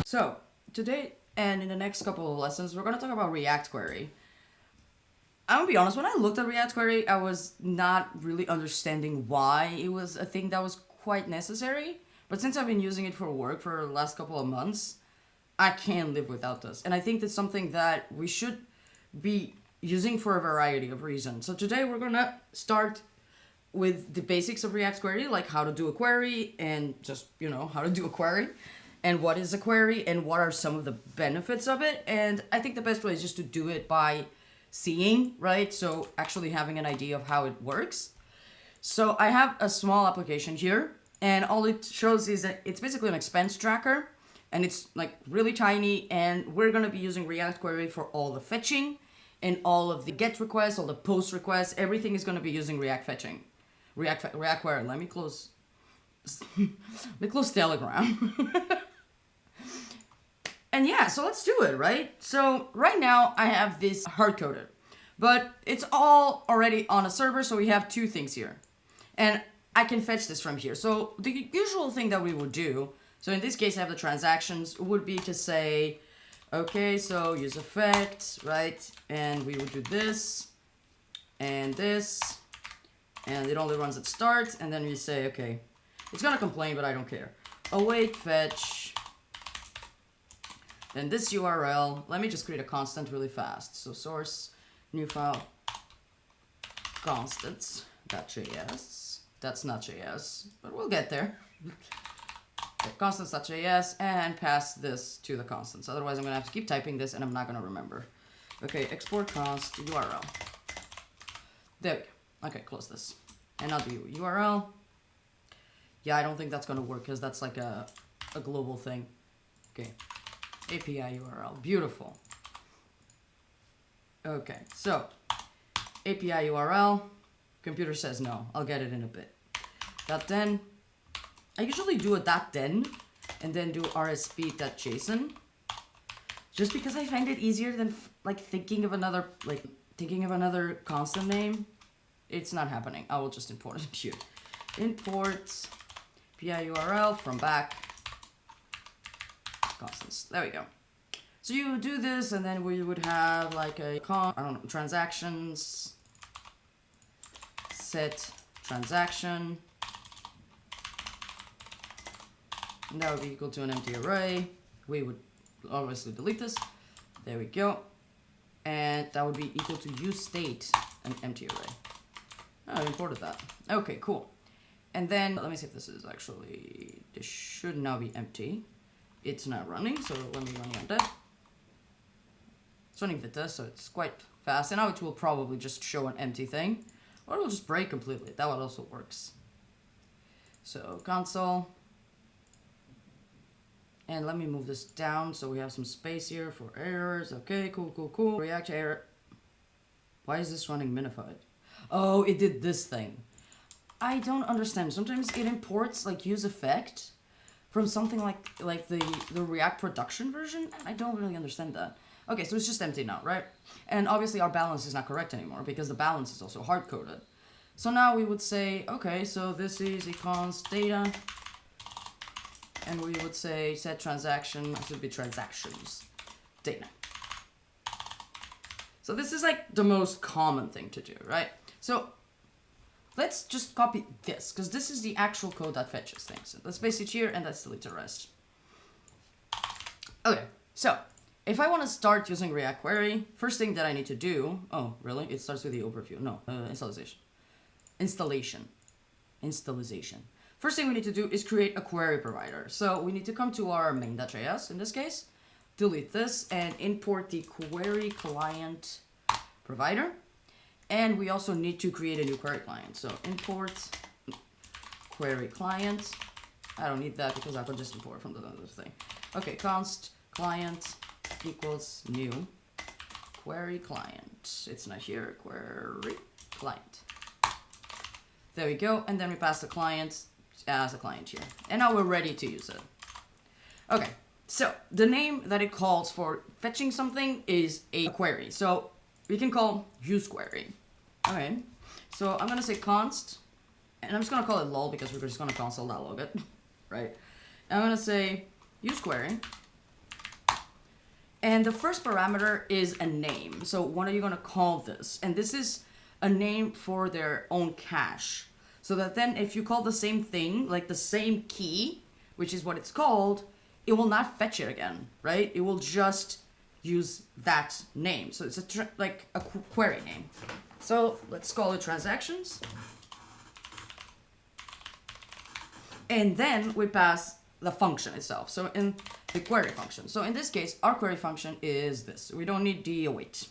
So, today and in the next couple of lessons, we're going to talk about ReactQuery. I'm going to be honest, when I looked at ReactQuery, I was not really understanding why it was a thing that was quite necessary. But since I've been using it for work for the last couple of months, I can't live without this. And I think that's something that we should be using for a variety of reasons. So today we're going to start with the basics of ReactQuery, like how to do a query and just, how to do a query and what is a query and what are some of the benefits of it. And I think the best way is just to do it by seeing, right? So actually having an idea of how it works. So I have a small application here, and all it shows is that it's basically an expense tracker, and it's like really tiny, and we're going to be using ReactQuery for all the fetching and all of the GET requests, all the POST requests. Everything is going to be using React fetching. ReactQuery. Let me close Telegram. And yeah, so let's do it, right? So right now I have this hard-coded, but it's all already on a server, so we have two things here. And I can fetch this from here. So the usual thing that we would do, so in this case I have the transactions, would be to say, okay, so use effect, right? And we would do this, and this, and it only runs at start, and then we say, okay, it's gonna complain, but I don't care. Await fetch, then this URL, let me just create a constant really fast. So source, new file, constants.js. That's not JS, but we'll get there. Okay, constants.js, and pass this to the constants. Otherwise, I'm gonna have to keep typing this, and I'm not gonna remember. Okay, export const URL. There we go. Okay, close this. And I'll do URL. Yeah, I don't think that's gonna work because that's like a global thing. Okay. API URL. Beautiful. Okay, so API URL. Computer says no. I'll get it in a bit. .then. I usually do a .then and then do rsp.json, just because I find it easier than thinking of another constant name. It's not happening. I will just import it here. Import API URL from back. Constants. There we go. So you do this, and then we would have like a transactions set transaction, and that would be equal to an empty array. We would obviously delete this. There we go, and that would be equal to use state an empty array. Oh, I imported that. Okay, cool. And then let me see if this is actually, this should now be empty. It's not running, so let me run that. It's running Vita, so it's quite fast. And now it will probably just show an empty thing, or it will just break completely. That one also works. So console. And let me move this down so we have some space here for errors. Okay, cool. React error. Why is this running minified? Oh, it did this thing. I don't understand. Sometimes it imports like use effect from something like the React production version, and I don't really understand that. Okay, so it's just empty now, right? And obviously our balance is not correct anymore because the balance is also hard-coded. So now we would say, okay, so this is a const data, and we would say set transaction, it should be transactions data. So this is like the most common thing to do, right? So let's just copy this, because this is the actual code that fetches things. So let's paste it here, and let's delete the rest. Okay, so if I want to start using ReactQuery, first thing that I need to do, oh, really? It starts with the overview. No, installation. First thing we need to do is create a query provider. So we need to come to our main.js, in this case, delete this, and import the query client provider. And we also need to create a new query client. So import query client. I don't need that because I can just import from the other thing. Okay, const client equals new query client. It's not here, query client. There we go. And then we pass the client as a client here. And now we're ready to use it. Okay, so the name that it calls for fetching something is a query. So we can call useQuery. Okay, so I'm gonna say const And I'm just gonna call it lol because we're just gonna console.log it, right? And I'm gonna say use query. And the first parameter is a name. So what are you gonna call this? And this is a name for their own cache. So that then if you call the same thing, like the same key, which is what it's called, it will not fetch it again, right? It will just use that name. So it's like a query name. So let's call it transactions. And then we pass the function itself. So in the query function. So in this case, our query function is this. We don't need the await.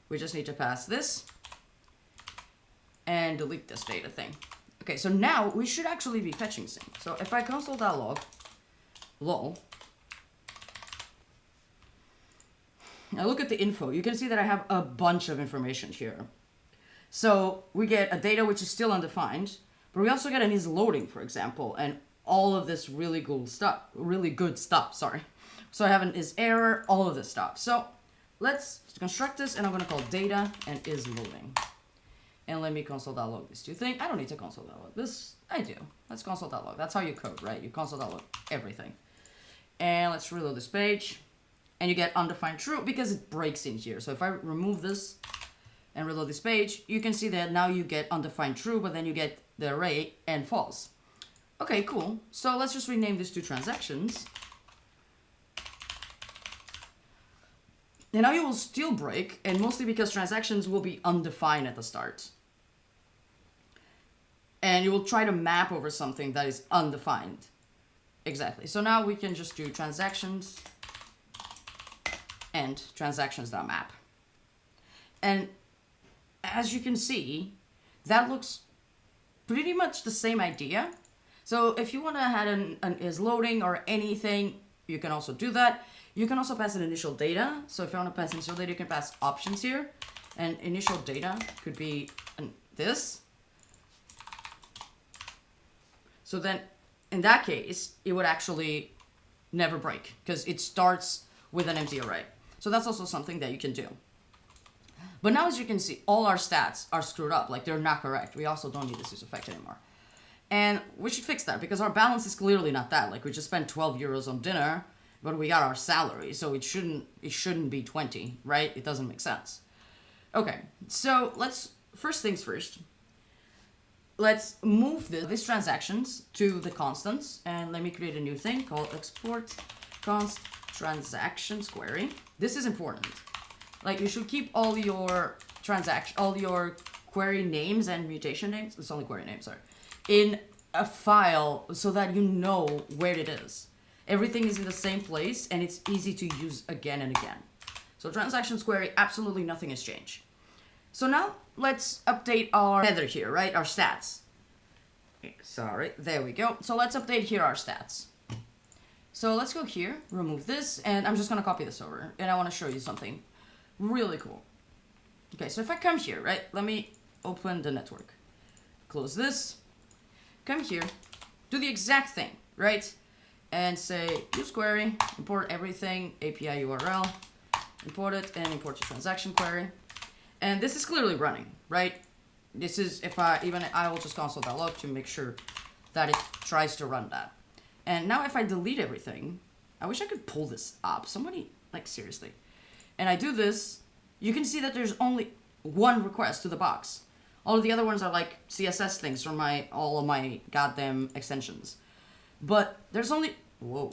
We just need to pass this and delete this data thing. Okay, so now we should actually be fetching sync. So if I console.log lol, now look at the info. You can see that I have a bunch of information here. So we get a data which is still undefined, but we also get an is loading, for example, and all of this really good stuff, sorry. So I have an is error, all of this stuff. So let's construct this, and I'm gonna call data and is loading. And let me console.log these two things. I don't need to console.log this. I do. Let's console.log. That's how you code, right? You console.log everything. And let's reload this page. And you get undefined true because it breaks in here. So if I remove this and reload this page, you can see that now you get undefined true, but then you get the array and false. Okay, cool. So let's just rename these two transactions. And now you will still break, and mostly because transactions will be undefined at the start. And you will try to map over something that is undefined. Exactly. So now we can just do transactions and transactions.map. And as you can see, that looks pretty much the same idea. So if you want to add an is loading or anything, you can also do that. You can also pass an initial data. So if you want to pass initial data, you can pass options here. And initial data could be this. So then in that case, it would actually never break because it starts with an empty array. So that's also something that you can do. But now as you can see, all our stats are screwed up. Like they're not correct. We also don't need this use effect anymore. And we should fix that because our balance is clearly not that. Like we just spent 12 euros on dinner, but we got our salary, so it shouldn't be 20, right? It doesn't make sense. Okay, so first things first, let's move these transactions to the constants, and let me create a new thing called export const transactions query. This is important. Like you should keep all your query names and mutation names, it's only query names, sorry, in a file so that you know where it is. Everything is in the same place and it's easy to use again and again. So transactions query, absolutely nothing has changed. So now let's update our header here, right? Our stats. Sorry, there we go. So let's update here our stats. So let's go here, remove this, and I'm just gonna copy this over. And I wanna show you something really cool. Okay, so if I come here, right? Let me open the network. Close this, come here, do the exact thing, right? And say use query, import everything, API URL, import it, and import the transaction query. And this is clearly running, right? This is I will just console.log to make sure that it tries to run that. And now if I delete everything, I wish I could pull this up. Somebody, like seriously. And I do this, you can see that there's only one request to the box. All of the other ones are like CSS things from all of my goddamn extensions. But there's only, whoa,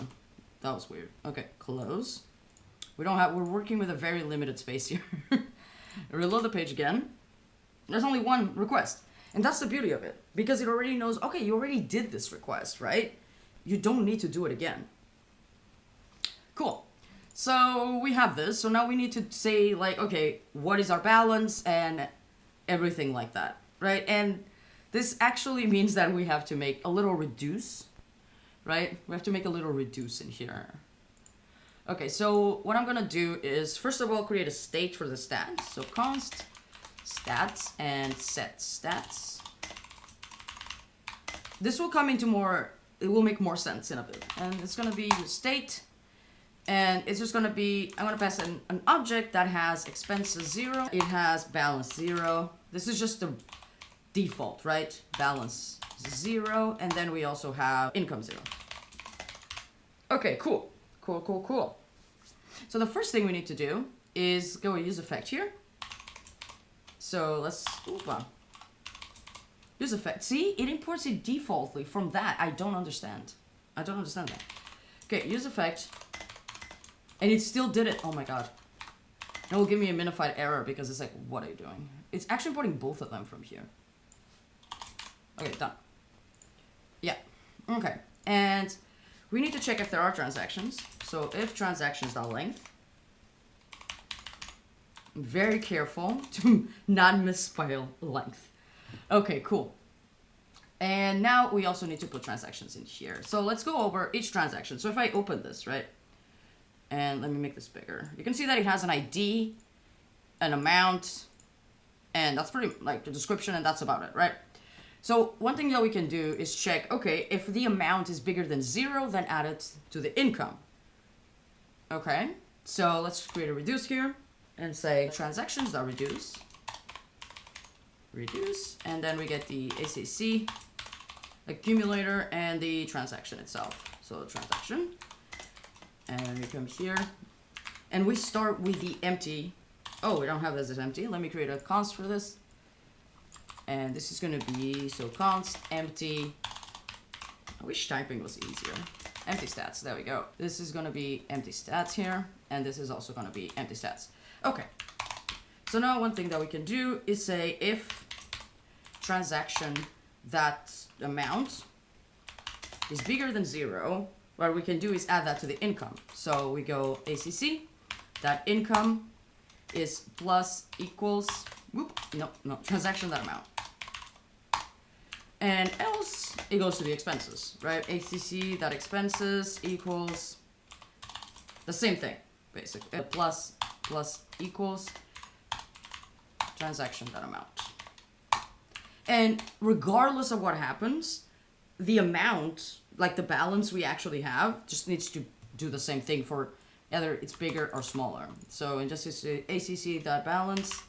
that was weird. Okay, close. We're working with a very limited space here. Reload the page again. There's only one request. And that's the beauty of it. Because it already knows, okay, you already did this request, right? You don't need to do it again. Cool. So we have this. So now we need to say like, okay, what is our balance and everything like that, right? And this actually means that we have to make a little reduce, right? We have to make a little reduce in here. Okay, so what I'm gonna do is, first of all, create a state for the stats. So const stats and set stats. This will come into it will make more sense in a bit. And it's gonna be state, and it's just gonna be, I'm gonna pass an object that has expenses 0, it has balance 0. This is just the default, right? Balance 0, and then we also have income 0. Okay, cool. Cool. So the first thing we need to do is go use effect here. So let's, use effect. See, it imports it defaultly from that. I don't understand that. Okay, use effect. And it still did it. Oh my god. It will give me a minified error because it's like, what are you doing? It's actually importing both of them from here. Okay, done. Yeah. Okay. And we need to check if there are transactions. So if transactions.length. Very careful to not misspell length. Okay, cool. And now we also need to put transactions in here. So let's go over each transaction. So if I open this, right? And let me make this bigger. You can see that it has an ID, an amount, and that's pretty like the description, and that's about it, right? So one thing that we can do is check, okay, if the amount is bigger than 0, then add it to the income. Okay, so let's create a reduce here and say transactions.reduce. Reduce, and then we get the ACC accumulator and the transaction itself. So transaction, and then we come here and we start with the empty. Oh, we don't have this as empty. Let me create a const for this, and this is going to be so const empty. I wish typing was easier. Empty stats, there we go. This is going to be empty stats here, and this is also going to be empty stats. Okay, so now one thing that we can do is say if transaction that amount is bigger than 0, what we can do is add that to the income. So we go ACC, that income is plus equals, transaction that amount. And else it goes to the expenses, right? ACC that expenses equals the same thing, basically. Plus equals transaction that amount. And regardless of what happens, the amount, like the balance we actually have, just needs to do the same thing for either it's bigger or smaller. So in just ACC that balance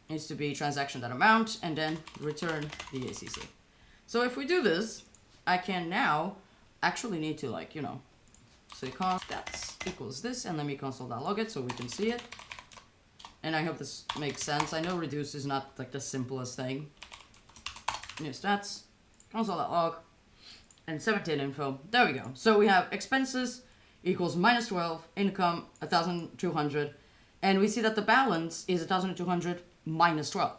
needs to be transaction that amount, and then return the ACC. So if we do this, I can now actually need to say const stats equals this, and let me console.log it so we can see it. And I hope this makes sense. I know reduce is not like the simplest thing. New stats, console.log, and 17 info. There we go. So we have expenses equals -12, income 1,200, and we see that the balance is 1,200 minus 12.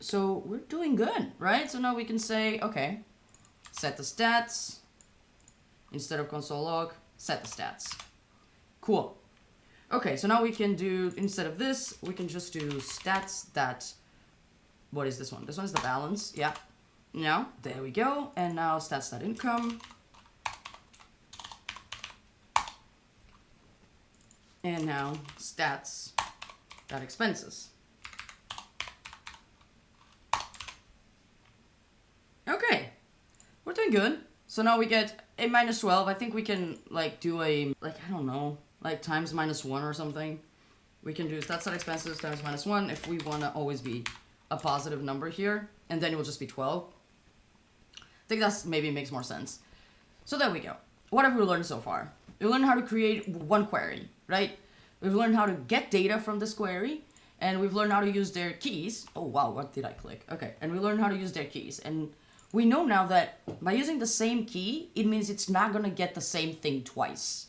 So we're doing good, right? So now we can say, okay, set the stats. Instead of console log, set the stats. Cool. Okay, so now we can do, instead of this, we can just do stats that, what is this one? This one's the balance, yeah. Now, there we go. And now stats that income. And now stats that expenses. Okay, we're doing good. So now we get a -12. I think we can do a, I don't know, times -1 or something. We can do stats that expenses times -1 if we want to always be a positive number here. And then it will just be 12. I think that's maybe makes more sense. So there we go. What have we learned so far? We learned how to create one query, right? We've learned how to get data from this query, and we've learned how to use their keys. Oh wow, what did I click? Okay, and we learned how to use their keys. And we know now that by using the same key, it means it's not gonna get the same thing twice.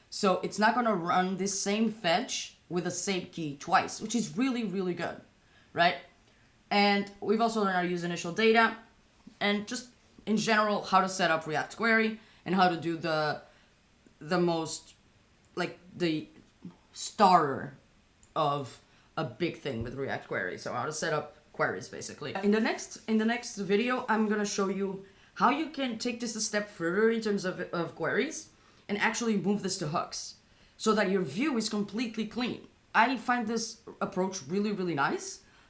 So it's not gonna run this same fetch with the same key twice, which is really, really good, right? And we've also learned how to use initial data, and just in general, how to set up ReactQuery and how to do the most, the starter of a big thing with ReactQuery. So how to set up queries, basically. In the next video, I'm gonna show you how you can take this a step further in terms of queries and actually move this to hooks so that your view is completely clean. I find this approach really, really nice.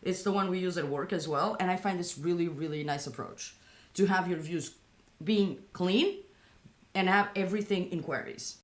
It's the one we use at work as well, and I find this really, really nice approach to have your views being clean and have everything in queries.